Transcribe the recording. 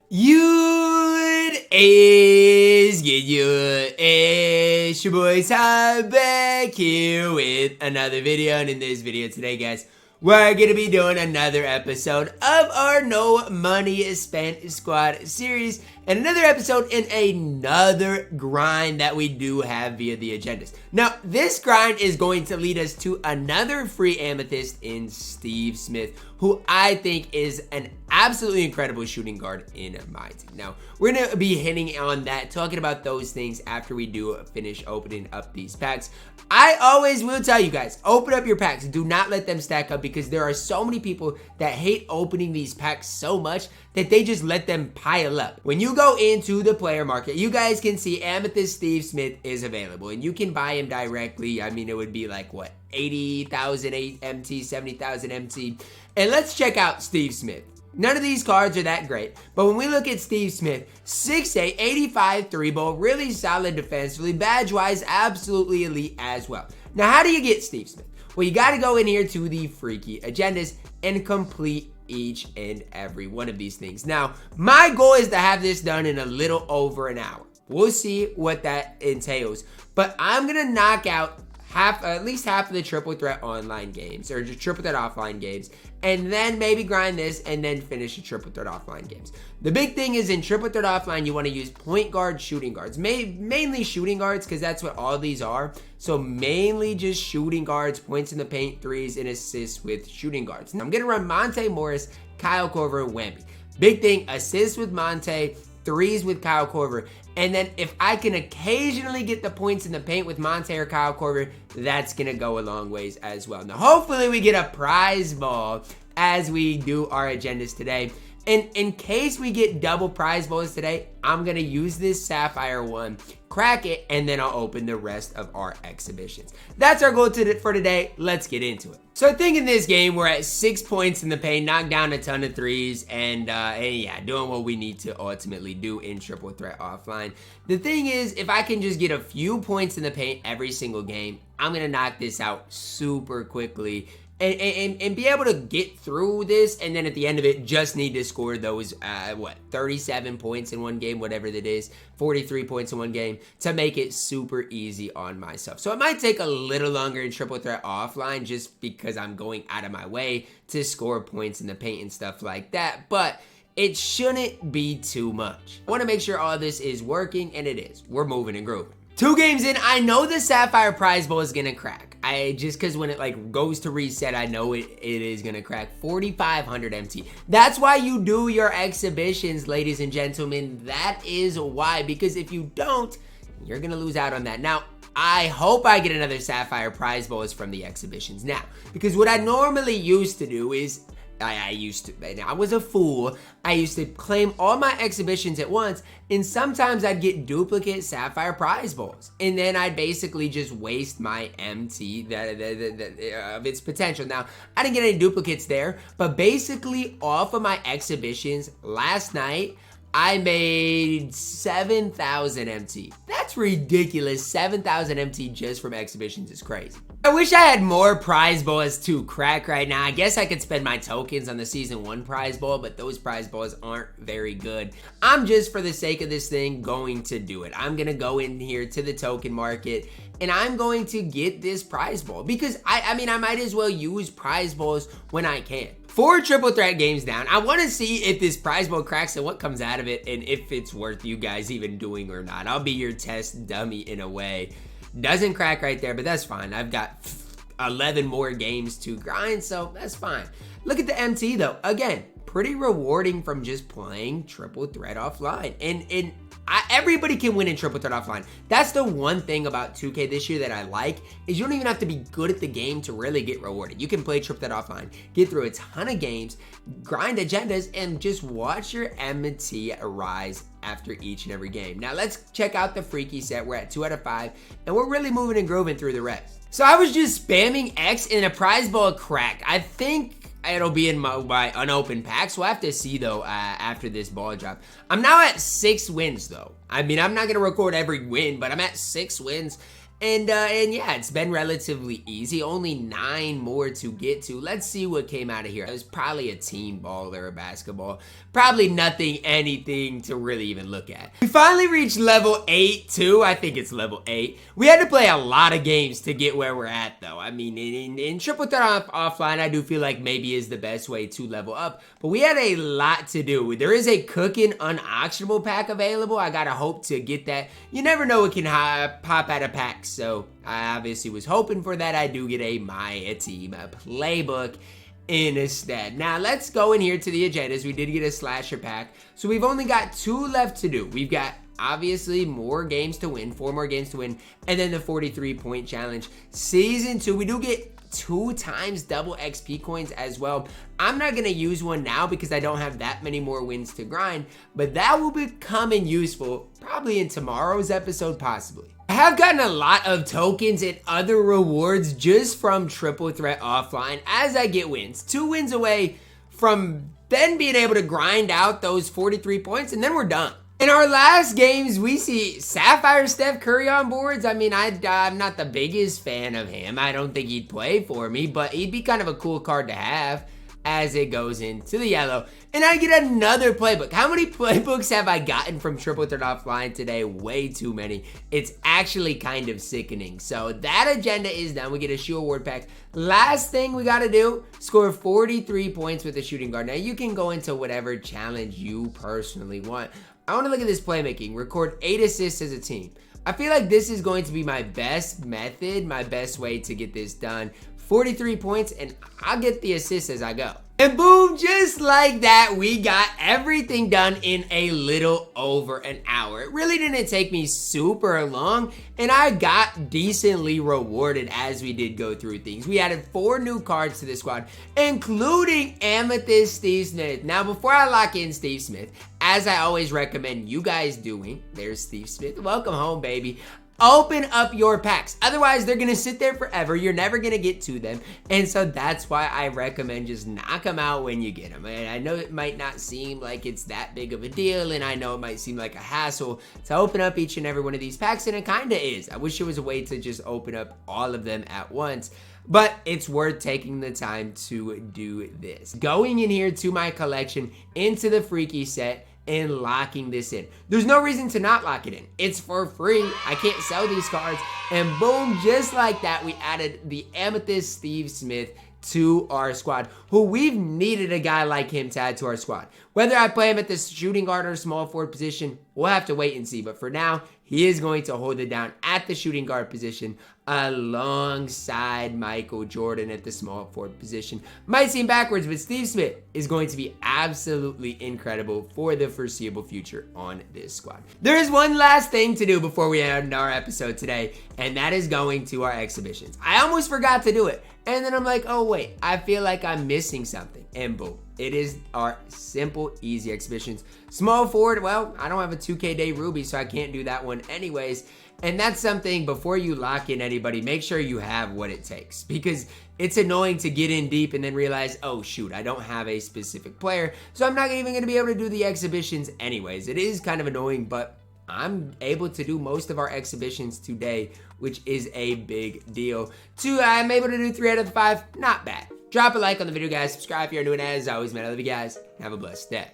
It's your boy Ty back here with another video, and in this video today, guys, we're gonna be doing another episode of our No Money Spent Squad series, and another episode in another grind that we do have via the agendas. Now, this grind is going to lead us to another free amethyst in Steve Smith, who I think is an absolutely incredible shooting guard in my team. Now, we're going to be hitting on that, talking about those things after we do finish opening up these packs. I always will tell you guys, open up your packs. Do not let them stack up, because there are so many people that hate opening these packs so much that they just let them pile up. When you go into the player market, you guys can see Amethyst Steve Smith is available, and you can buy him directly. I mean, it would be like, what, 80,000 MT, 70,000 MT. And let's check out Steve Smith. None of these cards are that great, but when we look at Steve Smith, 6'8", 85 3-ball, really solid defensively, badge-wise, absolutely elite as well. Now, how do you get Steve Smith? Well, you got to go in here to the freaky agendas and complete each and every one of these things. Now, my goal is to have this done in a little over an hour. We'll see what that entails, but I'm going to knock out at least half of the triple threat online games, or just triple threat offline games, and then maybe grind this and then finish the triple threat offline games. The big thing is, in triple threat offline, you want to use point guard, shooting guards, mainly shooting guards, because that's what all these are. So mainly just shooting guards, points in the paint, threes, and assists with shooting guards. Now, I'm gonna run Monte Morris, Kyle Korver, and Wemby. Big thing: assists with Monte, threes with Kyle Korver. And then if I can occasionally get the points in the paint with Monte or Kyle Korver, that's going to go a long ways as well. Now, hopefully we get a prize ball as we do our agendas today. And in case we get double prize balls today, I'm going to use this sapphire one, crack it, and then I'll open the rest of our exhibitions. That's our goal for today. Let's get into it. So I think in this game, we're at 6 points in the paint, knocked down a ton of threes, and yeah, doing what we need to ultimately do in triple threat offline. The thing is, if I can just get a few points in the paint every single game, I'm going to knock this out super quickly. And be able to get through this, and then at the end of it, just need to score those, 37 points in one game, whatever that is, 43 points in one game, to make it super easy on myself. So it might take a little longer in triple threat offline, just because I'm going out of my way to score points in the paint and stuff like that, but it shouldn't be too much. I want to make sure all this is working, and it is. We're moving and grooving. 2 games in, I know the Sapphire prize ball is gonna crack. Just because when it like goes to reset, I know it is gonna crack. 4,500 MT. That's why you do your exhibitions, ladies and gentlemen. That is why, because if you don't, you're gonna lose out on that. Now, I hope I get another Sapphire prize balls from the exhibitions now, because what I normally used to do is, I was a fool. I used to claim all my exhibitions at once, and sometimes I'd get duplicate Sapphire prize balls, and then I'd basically just waste my MT of its potential. Now, I didn't get any duplicates there, but basically off of my exhibitions last night, I made 7,000 MT. That's ridiculous. 7,000 MT just from exhibitions is crazy. I wish I had more prize balls to crack right now. I guess I could spend my tokens on the season 1 prize ball, but those prize balls aren't very good. I'm just, for the sake of this thing, going to do it. I'm gonna go in here to the token market, and I'm going to get this prize ball, because I mean, I might as well use prize balls when I can. 4 triple threat games down. I want to see if this prize ball cracks and what comes out of it, and if it's worth you guys even doing or not. I'll be your test dummy in a way. Doesn't crack right there, but that's fine. I've got 11 more games to grind, so that's fine. Look at the MT though. Again, pretty rewarding from just playing triple threat offline. And everybody can win in triple threat offline. That's the one thing about 2K this year that I like, is you don't even have to be good at the game to really get rewarded. You can play triple threat offline, get through a ton of games, grind agendas, and just watch your MT rise after each and every game. Now let's check out the freaky set. We're at 2 out of 5, and we're really moving and grooving through the rest. So I was just spamming X and a prize ball crack. I think it'll be in my unopened packs. We'll have to see though after this ball drop. I'm now at 6 wins though. I mean, I'm not gonna record every win, but I'm at 6 wins. And yeah, it's been relatively easy. Only 9 more to get to. Let's see what came out of here. It was probably a team ball or a basketball. Probably anything to really even look at. We finally reached level 8 too. I think it's level 8. We had to play a lot of games to get where we're at though. I mean, in Triple Threat Offline, I do feel like maybe is the best way to level up. But we had a lot to do. There is a cooking unauctionable pack available. I gotta hope to get that. You never know what can pop out of packs. So I obviously was hoping for that. I do get a MyTEAM playbook instead. Now let's go in here to the agendas. We did get a slasher pack. So we've only got 2 left to do. We've got obviously more games to win, 4 more games to win, and then the 43-point challenge. Season 2, we do get 2 times double XP coins as well. I'm not gonna use one now because I don't have that many more wins to grind, but that will be coming useful probably in tomorrow's episode, possibly. I have gotten a lot of tokens and other rewards just from Triple Threat Offline as I get wins. 2 wins away from then being able to grind out those 43 points, and then we're done. In our last games, we see Sapphire Steph Curry on boards. I mean, I'm not the biggest fan of him. I don't think he'd play for me, but he'd be kind of a cool card to have as it goes into the yellow. And I get another playbook. How many playbooks have I gotten from Triple Threat Offline today? Way too many. It's actually kind of sickening. So that agenda is done. We get a shoe award pack. Last thing we got to do, score 43 points with a shooting guard. Now you can go into whatever challenge you personally want. I want to look at this playmaking. Record 8 assists as a team. I feel like this is going to be my best method, my best way to get this done. 43 points, and I'll get the assists as I go. And boom, just like that, we got everything done in a little over an hour. It really didn't take me super long, and I got decently rewarded as we did go through things. We added 4 new cards to the squad, including Amethyst Steve Smith. Now, before I lock in Steve Smith, as I always recommend you guys doing, there's Steve Smith. Welcome home, baby. Open up your packs. Otherwise, they're going to sit there forever. You're never going to get to them. And so that's why I recommend just knock them out when you get them. And I know it might not seem like it's that big of a deal. And I know it might seem like a hassle to open up each and every one of these packs. And it kind of is. I wish there was a way to just open up all of them at once. But it's worth taking the time to do this. Going in here to my collection, into the Freaky set, and locking this in. There's no reason to not lock it in. It's for free. I can't sell these cards. And boom, just like that, we added the Amethyst Steve Smith to our squad, who we've needed a guy like him to add to our squad. Whether I play him at the shooting guard or small forward position, we'll have to wait and see. But for now, he is going to hold it down at the shooting guard position alongside Michael Jordan at the small forward position. Might seem backwards, but Steve Smith is going to be absolutely incredible for the foreseeable future on this squad. There is one last thing to do before we end our episode today, and that is going to our exhibitions. I almost forgot to do it. And then I'm like, oh wait, I feel like I'm missing something. And boom, it is our simple, easy exhibitions. Small forward, well, I don't have a 2K day Ruby, so I can't do that one anyways. And that's something, before you lock in anybody, make sure you have what it takes. Because it's annoying to get in deep and then realize, oh shoot, I don't have a specific player, so I'm not even going to be able to do the exhibitions anyways. It is kind of annoying, but I'm able to do most of our exhibitions today, which is a big deal. I'm able to do 3 out of the 5, not bad. Drop a like on the video, guys. Subscribe if you're new, and as always, man, I love you guys. Have a blessed day.